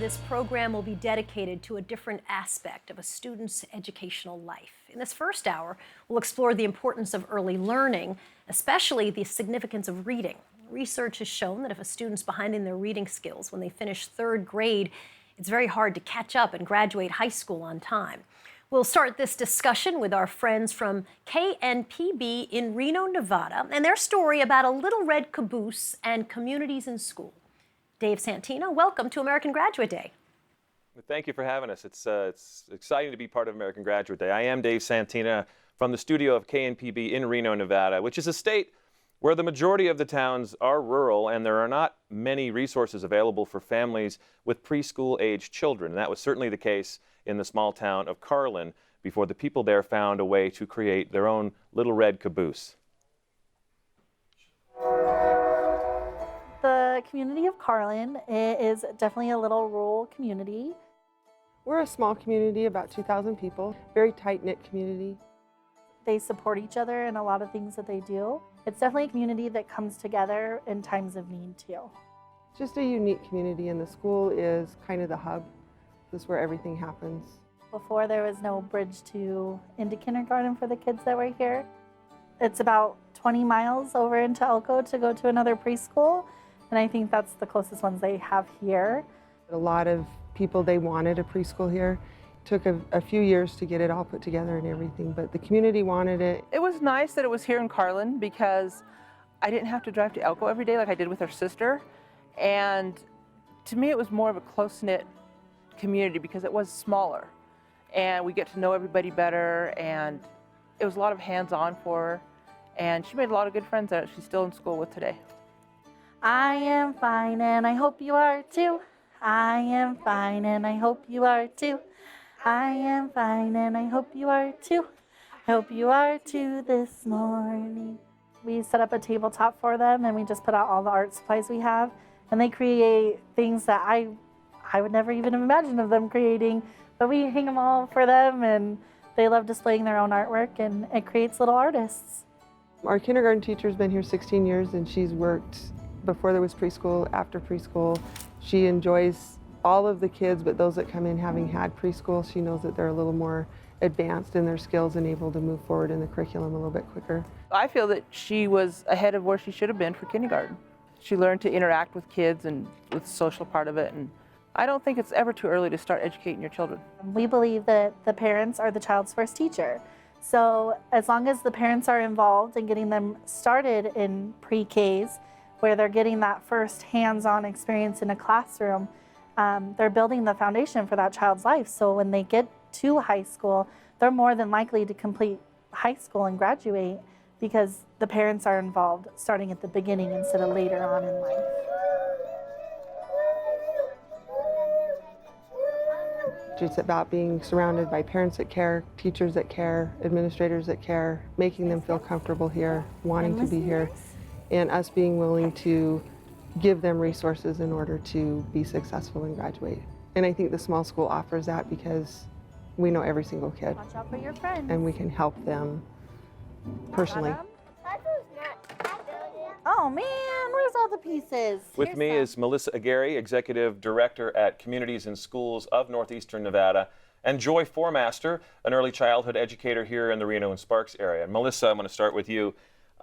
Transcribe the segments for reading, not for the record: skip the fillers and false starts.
this program will be dedicated to a different aspect of a student's educational life. In this first hour, we'll explore the importance of early learning, especially the significance of reading. Research has shown that if a student's behind in their reading skills when they finish third grade, it's very hard to catch up and graduate high school on time. We'll start this discussion with our friends from KNPB in Reno, Nevada, and their story about a little red caboose and communities in school. Dave Santina, welcome to American Graduate Day. Thank you for having us. It's exciting to be part of American Graduate Day. I am Dave Santina from the studio of KNPB in Reno, Nevada, which is a state where the majority of the towns are rural and there are not many resources available for families with preschool-age children. And that was certainly the case in the small town of Carlin before the people there found a way to create their own little red caboose. The community of Carlin is definitely a little rural community. We're a small community, about 2,000 people, very tight-knit community. They support each other in a lot of things that they do. It's definitely a community that comes together in times of need too. Just a unique community, and the school is kind of the hub. This is where everything happens. Before there was no bridge into kindergarten for the kids that were here. It's about 20 miles over into Elko to go to another preschool. And I think that's the closest ones they have here. A lot of people, they wanted a preschool here. It took a few years to get it all put together and everything, but the community wanted it. It was nice that it was here in Carlin because I didn't have to drive to Elko every day like I did with her sister. And to me, it was more of a close-knit community because it was smaller. And we get to know everybody better, and it was a lot of hands-on for her. And she made a lot of good friends that she's still in school with today. I am fine and I hope you are too. I am fine and I hope you are too. I am fine and I hope you are too. I hope you are too this morning. We set up a tabletop for them and we just put out all the art supplies we have. And they create things that I would never even imagine of them creating. But we hang them all for them and they love displaying their own artwork and it creates little artists. Our kindergarten teacher's been here 16 years and she's worked before there was preschool, after preschool. She enjoys all of the kids, but those that come in having had preschool, she knows that they're a little more advanced in their skills and able to move forward in the curriculum a little bit quicker. I feel that she was ahead of where she should have been for kindergarten. She learned to interact with kids and with the social part of it. And I don't think it's ever too early to start educating your children. We believe that the parents are the child's first teacher. So as long as the parents are involved in getting them started in pre-Ks, where they're getting that first hands-on experience in a classroom, they're building the foundation for that child's life. So when they get to high school, they're more than likely to complete high school and graduate because the parents are involved starting at the beginning instead of later on in life. It's about being surrounded by parents that care, teachers that care, administrators that care, making them feel comfortable here, wanting to be here, and us being willing to give them resources in order to be successful and graduate. And I think the small school offers that because we know every single kid. Watch out for your friends. And we can help them personally. Oh man, where's all the pieces? With me is Melissa Aguirre, Executive Director at Communities and Schools of Northeastern Nevada, and Joy Formaster, an early childhood educator here in the Reno and Sparks area. And Melissa, I'm going to start with you.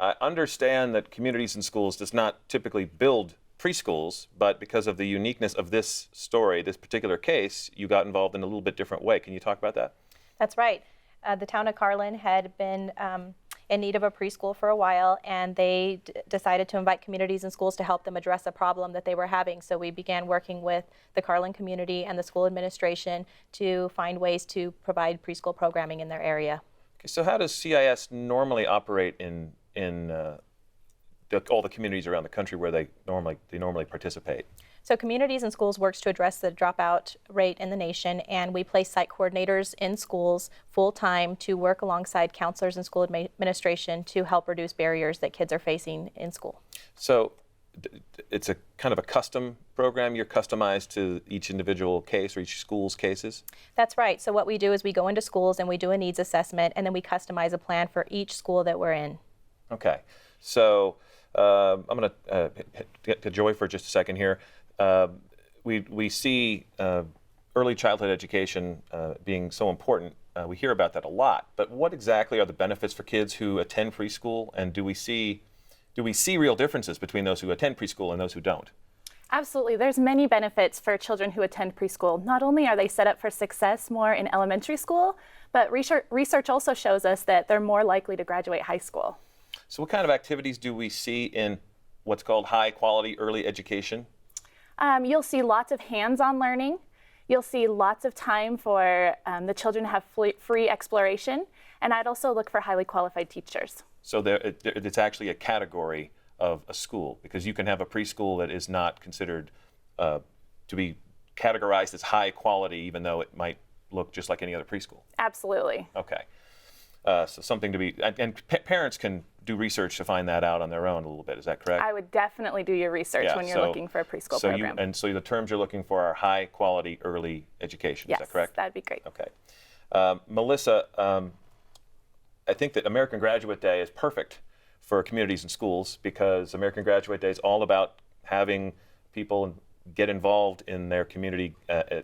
I understand that Communities and Schools does not typically build preschools, but because of the uniqueness of this story, this particular case, you got involved in a little bit different way. Can you talk about that? That's right. The town of Carlin had been in need of a preschool for a while, and they decided to invite Communities and Schools to help them address a problem that they were having. So we began working with the Carlin community and the school administration to find ways to provide preschool programming in their area. Okay, so how does CIS normally operate in all the communities around the country where they normally participate? So Communities and Schools works to address the dropout rate in the nation, and we place site coordinators in schools full-time to work alongside counselors and school administration to help reduce barriers that kids are facing in school. So it's a kind of a custom program. You're customized to each individual case or each school's cases? That's right. So what we do is we go into schools and we do a needs assessment, and then we customize a plan for each school that we're in. Okay. So I'm going to get to Joy for just a second here. we see early childhood education being so important. We hear about that a lot. But what exactly are the benefits for kids who attend preschool, and do we see real differences between those who attend preschool and those who don't? Absolutely. There's many benefits for children who attend preschool. Not only are they set up for success more in elementary school, but research also shows us that they're more likely to graduate high school. So what kind of activities do we see in what's called high quality early education? You'll see lots of hands-on learning. You'll see lots of time for the children to have free exploration. And I'd also look for highly qualified teachers. So it's actually a category of a school, because you can have a preschool that is not considered to be categorized as high quality, even though it might look just like any other preschool. Absolutely. Okay. So something to be, and parents can do research to find that out on their own a little bit. Is that correct? I would definitely do your research when you're looking for a preschool program. So the terms you're looking for are high quality early education. Yes, is that correct? That'd be great. Okay. Melissa, I think that American Graduate Day is perfect for communities and schools, because American Graduate Day is all about having people get involved in their community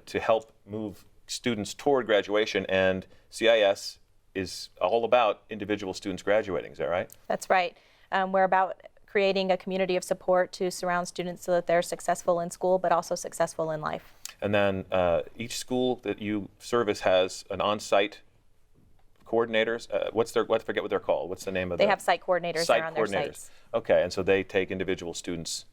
to help move students toward graduation, and CIS is all about individual students graduating. Is that right? That's right. We're about creating a community of support to surround students so that they're successful in school, but also successful in life. And then each school that you service has an on-site coordinators. I forget what they're called. What's the name of They them? have site coordinators Site that are on their coordinators. sites. Okay, and so they take individual students'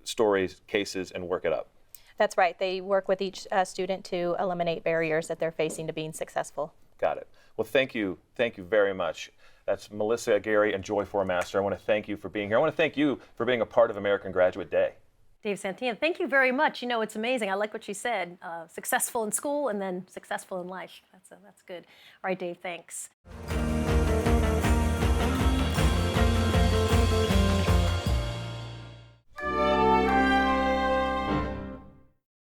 stories, cases, and work it up. That's right. They work with each student to eliminate barriers that they're facing to being successful. Got it. Well, thank you very much. That's Melissa Gary and Joy Formaster. I want to thank you for being here. I want to thank you for being a part of American Graduate Day. Dave Santina, thank you very much. You know, it's amazing. I like what she said. Successful in school and then successful in life. That's good. All right, Dave, thanks.